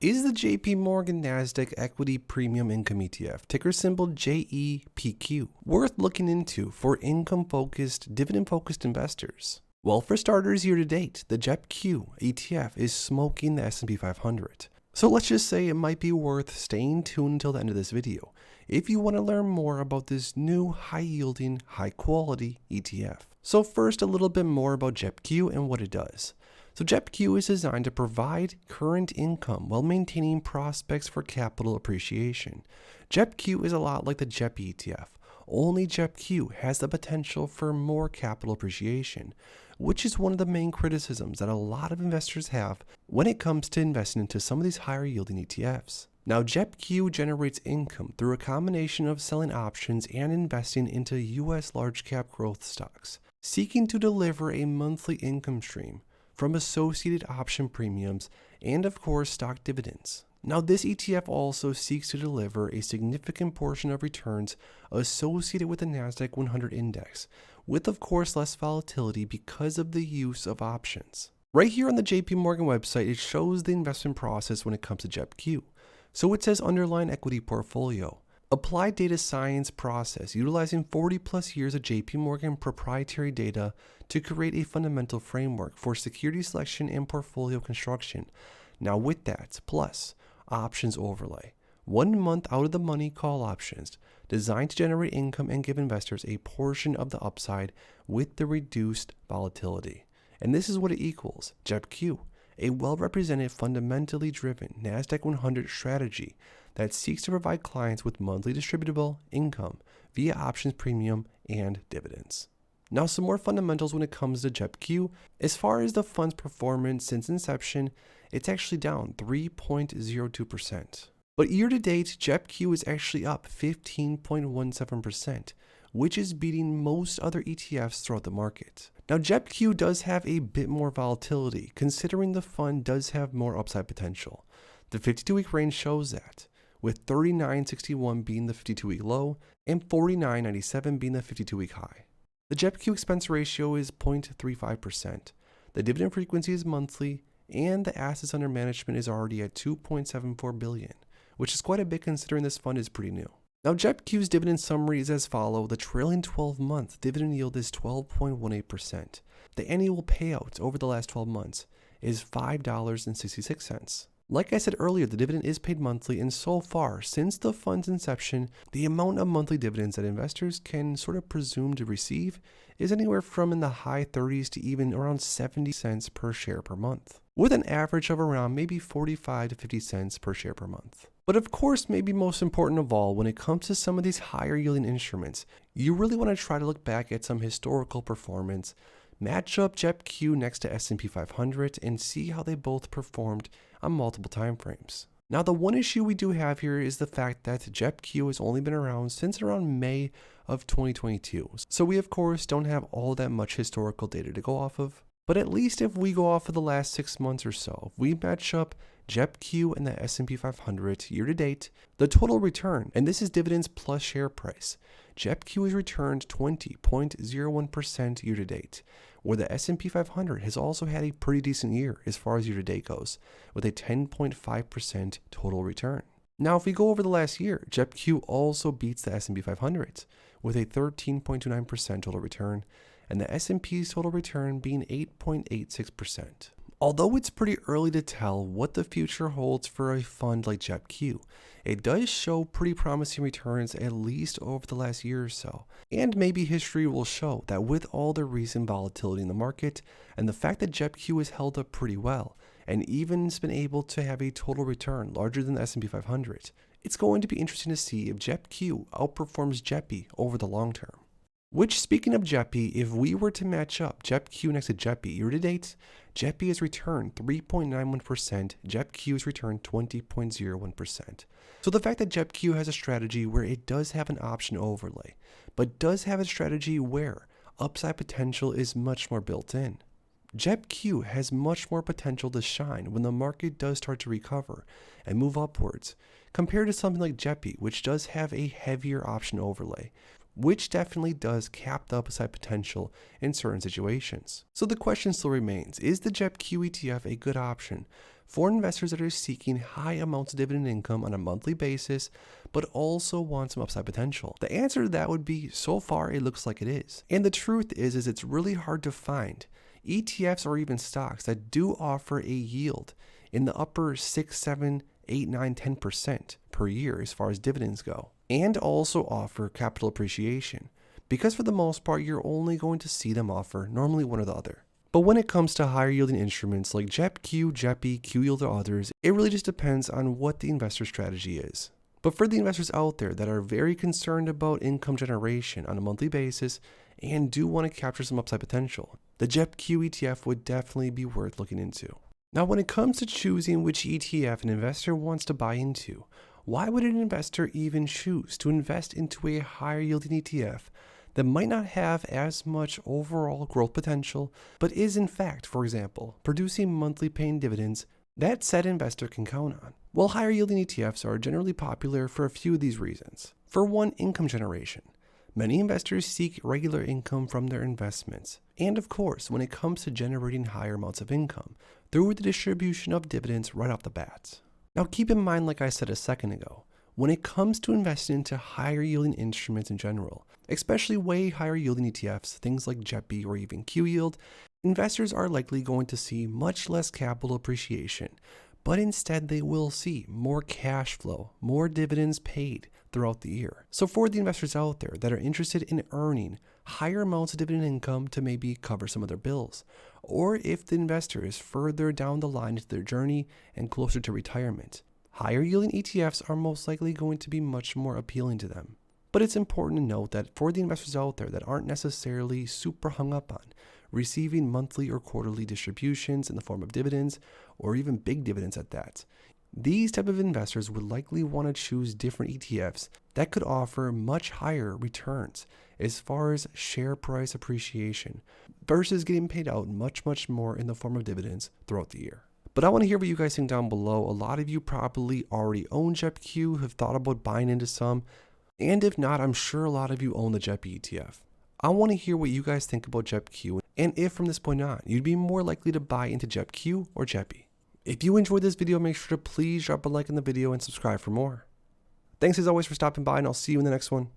Is the JP Morgan Nasdaq Equity Premium Income ETF, ticker symbol JEPQ, worth looking into for income-focused, dividend-focused investors? Well, for starters, year to date, the JEPQ ETF is smoking the S&P 500. So let's just say it might be worth staying tuned until the end of this video if you want to learn more about this new high-yielding, high-quality ETF. So first, a little bit more about JEPQ and what it does. So JEPQ is designed to provide current income while maintaining prospects for capital appreciation. JEPQ is a lot like the JEPI ETF, only JEPQ has the potential for more capital appreciation, which is one of the main criticisms that a lot of investors have when it comes to investing into some of these higher yielding ETFs. Now, JEPQ generates income through a combination of selling options and investing into US large cap growth stocks, seeking to deliver a monthly income stream from associated option premiums and, of course, stock dividends. Now, this ETF also seeks to deliver a significant portion of returns associated with the Nasdaq 100 index, with, of course, less volatility because of the use of options. Right here on the JP Morgan website, it shows the investment process when it comes to JEPQ. So it says underlying equity portfolio. Applied data science process utilizing 40 plus years of JP Morgan proprietary data to create a fundamental framework for security selection and portfolio construction. Now with that, plus options overlay, 1 month out of the money call options designed to generate income and give investors a portion of the upside with the reduced volatility. And this is what it equals, JEPQ, a well-represented, fundamentally driven Nasdaq 100 strategy that seeks to provide clients with monthly distributable income via options premium and dividends. Now, some more fundamentals when it comes to JEPQ. As far as the fund's performance since inception, it's actually down 3.02%. But year to date, JEPQ is actually up 15.17%, which is beating most other ETFs throughout the market. Now, JEPQ does have a bit more volatility, considering the fund does have more upside potential. The 52-week range shows that, with 39.61 being the 52-week low and 49.97 being the 52-week high. The JEPQ expense ratio is 0.35%. The dividend frequency is monthly, and the assets under management is already at $2.74 billion, which is quite a bit considering this fund is pretty new. Now, JEPQ's dividend summary is as follows. The trailing 12-month dividend yield is 12.18%. The annual payout over the last 12 months is $5.66. Like I said earlier, the dividend is paid monthly, and so far, since the fund's inception, the amount of monthly dividends that investors can sort of presume to receive is anywhere from in the high 30s to even around 70 cents per share per month, with an average of around maybe 45 to 50 cents per share per month. But of course, maybe most important of all, when it comes to some of these higher yielding instruments, you really want to try to look back at some historical performance, match up JEPQ next to S&P 500, and see how they both performed on multiple time frames. Now, the one issue we do have here is the fact that JEPQ has only been around since around May of 2022. So we, of course, don't have all that much historical data to go off of. But at least if we go off of the last 6 months or so, if we match up JEPQ and the S&P 500 year to date, the total return, and this is dividends plus share price, JEPQ has returned 20.01% year to date, where the S&P 500 has also had a pretty decent year as far as year to date goes, with a 10.5% total return. Now, if we go over the last year, JEPQ also beats the S&P 500 with a 13.29% total return, and the S&P's total return being 8.86%. Although it's pretty early to tell what the future holds for a fund like JEPQ, it does show pretty promising returns at least over the last year or so. And maybe history will show that with all the recent volatility in the market and the fact that JEPQ has held up pretty well and even has been able to have a total return larger than the S&P 500, it's going to be interesting to see if JEPQ outperforms JEPI over the long term. Which, speaking of JEPI, if we were to match up JEPQ next to JEPI year to date, JEPI has returned 3.91%, JEPQ has returned 20.01%. So the fact that JEPQ has a strategy where it does have an option overlay, but does have a strategy where upside potential is much more built in. JEPQ has much more potential to shine when the market does start to recover and move upwards, compared to something like JEPI, which does have a heavier option overlay, which definitely does cap the upside potential in certain situations. So the question still remains, is the JEPQ ETF a good option for investors that are seeking high amounts of dividend income on a monthly basis, but also want some upside potential? The answer to that would be, so far it looks like it is. And the truth is it's really hard to find ETFs or even stocks that do offer a yield in the upper 6, 7, 8, 9, 10% per year as far as dividends go, and also offer capital appreciation, because for the most part you're only going to see them offer normally one or the other. But when it comes to higher yielding instruments like JEPQ, JEPI, qyld, or others, it really just depends on what the investor strategy is. But for the investors out there that are very concerned about income generation on a monthly basis and do want to capture some upside potential, the JEPQ ETF would definitely be worth looking into. Now, when it comes to choosing which ETF an investor wants to buy into, why would an investor even choose to invest into a higher yielding ETF that might not have as much overall growth potential, but is in fact, for example, producing monthly paying dividends that said investor can count on? Well, higher yielding ETFs are generally popular for a few of these reasons. For one, income generation. Many investors seek regular income from their investments. And of course, when it comes to generating higher amounts of income, through the distribution of dividends right off the bat. Now keep in mind, like I said a second ago, when it comes to investing into higher yielding instruments in general, especially way higher yielding ETFs, things like JEPI or even qyld, investors are likely going to see much less capital appreciation, but instead they will see more cash flow, more dividends paid throughout the year. So for the investors out there that are interested in earning higher amounts of dividend income to maybe cover some of their bills, or if the investor is further down the line into their journey and closer to retirement, higher yielding ETFs are most likely going to be much more appealing to them. But it's important to note that for the investors out there that aren't necessarily super hung up on receiving monthly or quarterly distributions in the form of dividends, or even big dividends at that, these type of investors would likely want to choose different ETFs that could offer much higher returns as far as share price appreciation versus getting paid out much more in the form of dividends throughout the year. But I want to hear what you guys think down below. A lot of you probably already own JEPQ, have thought about buying into some, and if not, I'm sure a lot of you own the JEPI ETF. I want to hear what you guys think about JEPQ, and if from this point on, you'd be more likely to buy into JEPQ or JEPI. If you enjoyed this video, make sure to please drop a like in the video and subscribe for more. Thanks as always for stopping by, and I'll see you in the next one.